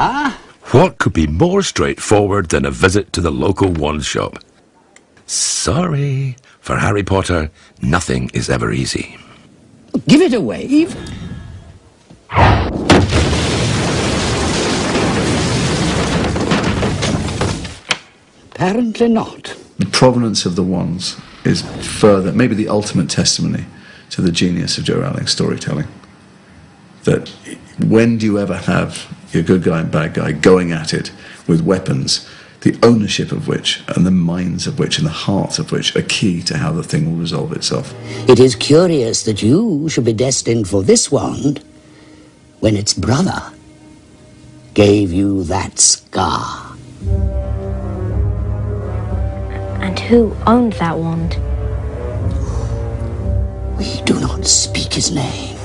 Ah? What could be more straightforward than a visit to the local wand shop? Sorry, for Harry Potter, nothing is ever easy. Give it a wave. Apparently not. The provenance of the wands is further, maybe the ultimate testimony to the genius of J. Rowling's storytelling. That when do you ever have your good guy and bad guy going at it with weapons, the ownership of which, and the minds of which, and the hearts of which are key to how the thing will resolve itself. It is curious that you should be destined for this wand when its brother gave you that scar. And who owned that wand? We do not speak his name.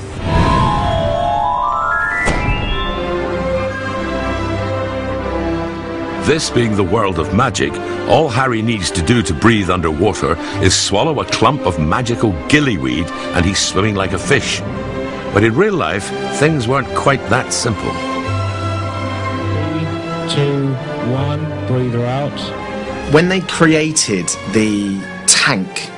This being the world of magic, all Harry needs to do to breathe underwater is swallow a clump of magical gillyweed and he's swimming like a fish. But in real life, things weren't quite that simple. 3, 2, 1, breather out. When they created the tank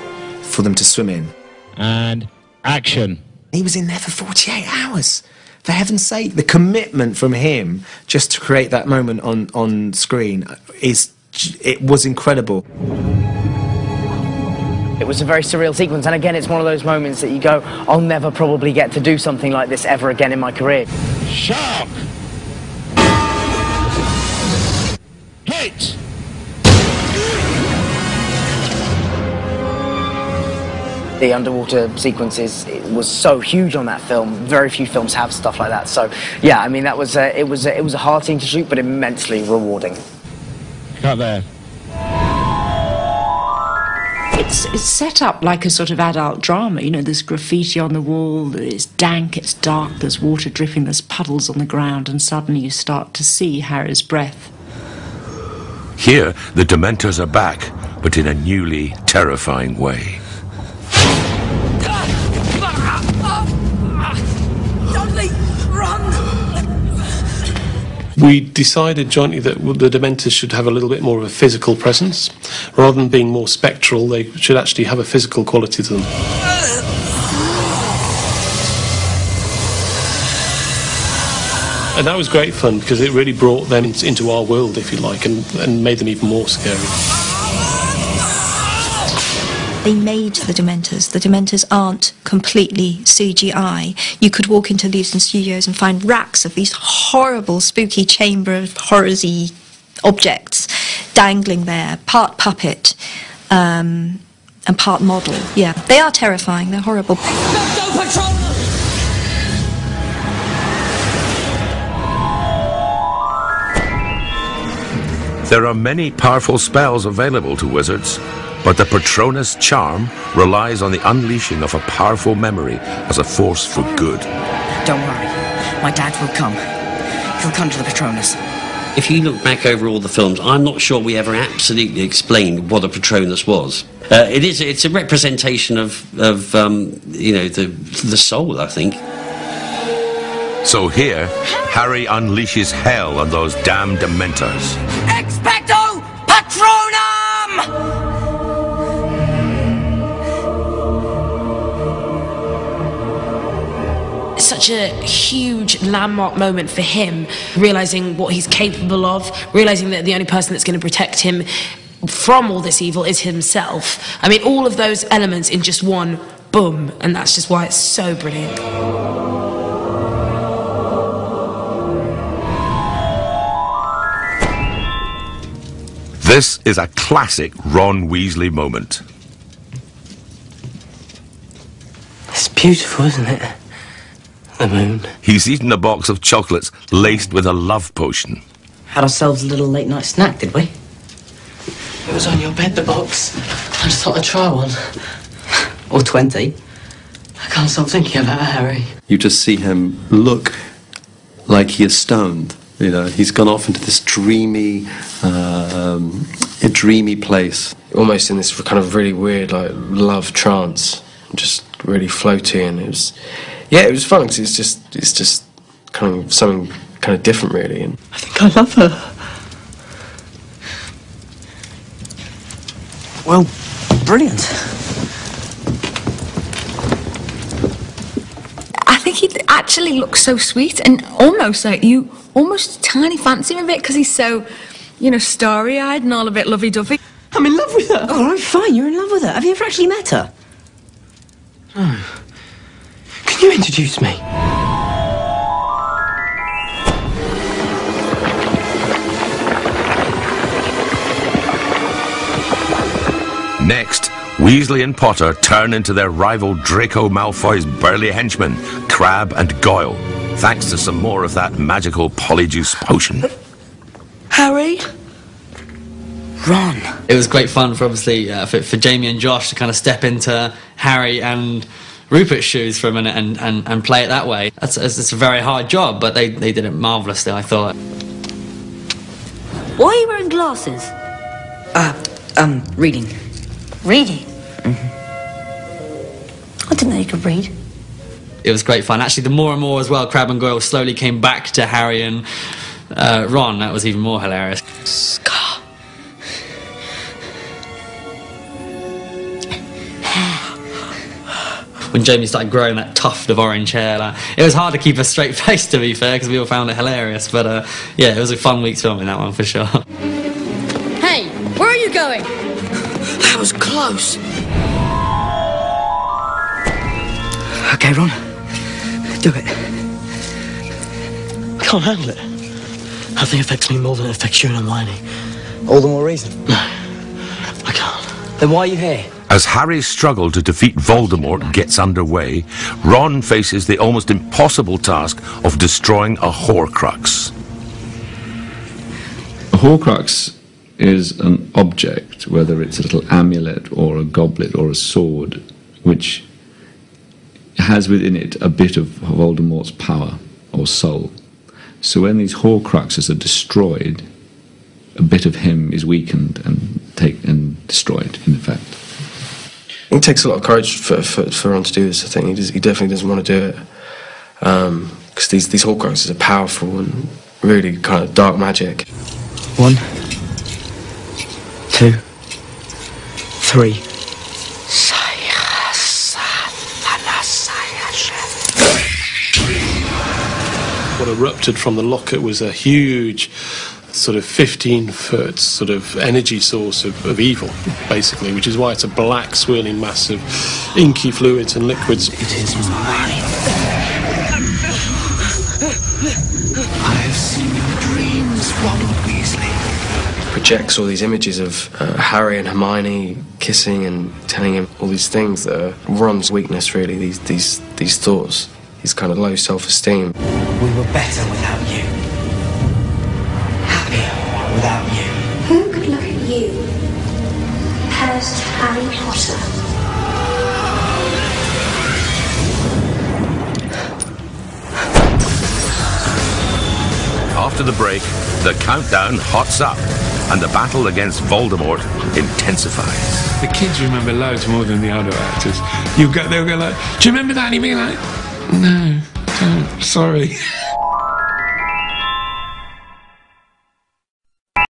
for them to swim in, And action. he was in there for 48 hours. For heaven's sake, the commitment from him just to create that moment on screen it was incredible. It was a very surreal sequence, and again, it's one of those moments that you go, I'll never probably get to do something like this ever again in my career. Shark. Hit. The underwater sequences, it was so huge on that film. Very few films have stuff like that. So, yeah, I mean, that was it was a hard scene to shoot, but immensely rewarding. Cut there. It's set up like a sort of adult drama. You know, there's graffiti on the wall, it's dank, it's dark, there's water dripping, there's puddles on the ground, and suddenly you start to see Harry's breath. Here, the Dementors are back, but in a newly terrifying way. Dudley, run! We decided jointly that the Dementors should have a little bit more of a physical presence. Rather than being more spectral, they should actually have a physical quality to them. And that was great fun, because it really brought them into our world, if you like, and made them even more scary. They made the Dementors. The Dementors aren't completely CGI. You could walk into Leavesden Studios and find racks of these horrible, spooky Chamber of Horrors-y objects dangling there, part puppet and part model. Yeah, they are terrifying. They're horrible. There are many powerful spells available to wizards, but the Patronus charm relies on the unleashing of a powerful memory as a force for good. Don't worry, my dad will come. He'll come to the Patronus. If you look back over all the films, I'm not sure we ever absolutely explained what a Patronus was. It's a representation of you know, the soul, I think. So here, Harry unleashes hell on those damn Dementors. Expecto Patronum! Such a huge landmark moment for him, realising what he's capable of, realising that the only person that's going to protect him from all this evil is himself. I mean, all of those elements in just one boom, and that's just why it's so brilliant. This is a classic Ron Weasley moment. It's beautiful, isn't it? The moon. He's eaten a box of chocolates laced with a love potion. Had ourselves a little late night snack, did we? It was on your bed, the box. I just thought I'd try one. Or 20. I can't stop thinking about it, Harry. You just see him look like he is stoned. You know, he's gone off into this dreamy place. Almost in this kind of really weird, like, love trance. Just really floaty, and it was fun, because it's just kind of something kind of different, really. And I think I love her. Well, brilliant. I think he actually looks so sweet and almost like you almost tiny fancy him a bit because he's so, you know, starry-eyed and all a bit lovey-dovey. I'm in love with her. All right, fine, you're in love with her. Have you ever actually met her? No. Can you introduce me? Next, Weasley and Potter turn into their rival Draco Malfoy's burly henchmen, Crabbe and Goyle, thanks to some more of that magical polyjuice potion. Harry? Ron. It was great fun for obviously for Jamie and Josh to kind of step into Harry and Rupert's shoes for a minute and play it that way. It's a very hard job, but they did it marvellously, I thought. Why are you wearing glasses? Reading. Reading? I didn't know you could read. It was great fun. Actually, the more and more as well, Crabbe and Goyle slowly came back to Harry and Ron. That was even more hilarious. Scar. When Jamie started growing that tuft of orange hair, it was hard to keep a straight face, to be fair, because we all found it hilarious. But yeah, it was a fun week filming that one for sure. Hey, where are you going? That was close. Okay, Ron. Do it. I can't handle it. Nothing affects me more than it affects you and Hermione. All the more reason. No, I can't. Then why are you here? As Harry's struggle to defeat Voldemort gets underway, Ron faces the almost impossible task of destroying a Horcrux. A Horcrux is an object, whether it's a little amulet or a goblet or a sword, which has within it a bit of Voldemort's power or soul. So when these Horcruxes are destroyed, a bit of him is weakened and destroyed, in effect. It takes a lot of courage for Ron to do this, I think. He definitely doesn't want to do it. Because these Horcruxes are powerful and really kind of dark magic. 1, 2, 3. What erupted from the locket was a huge sort of 15-foot sort of energy source of evil, basically, which is why it's a black swirling mass of inky fluids and liquids. It is mine. I've seen your dreams, Ronald Weasley. Projects all these images of Harry and Hermione kissing and telling him all these things that are Ron's weakness, really, these thoughts, his kind of low self-esteem. We were better without you. Happier without you. Who could look at you? Cursed Harry Potter. After the break, the countdown hots up, and the battle against Voldemort intensifies. The kids remember loads more than the older actors. They'll go like, "Do you remember that?" And you'll be like, "No, don't. Sorry."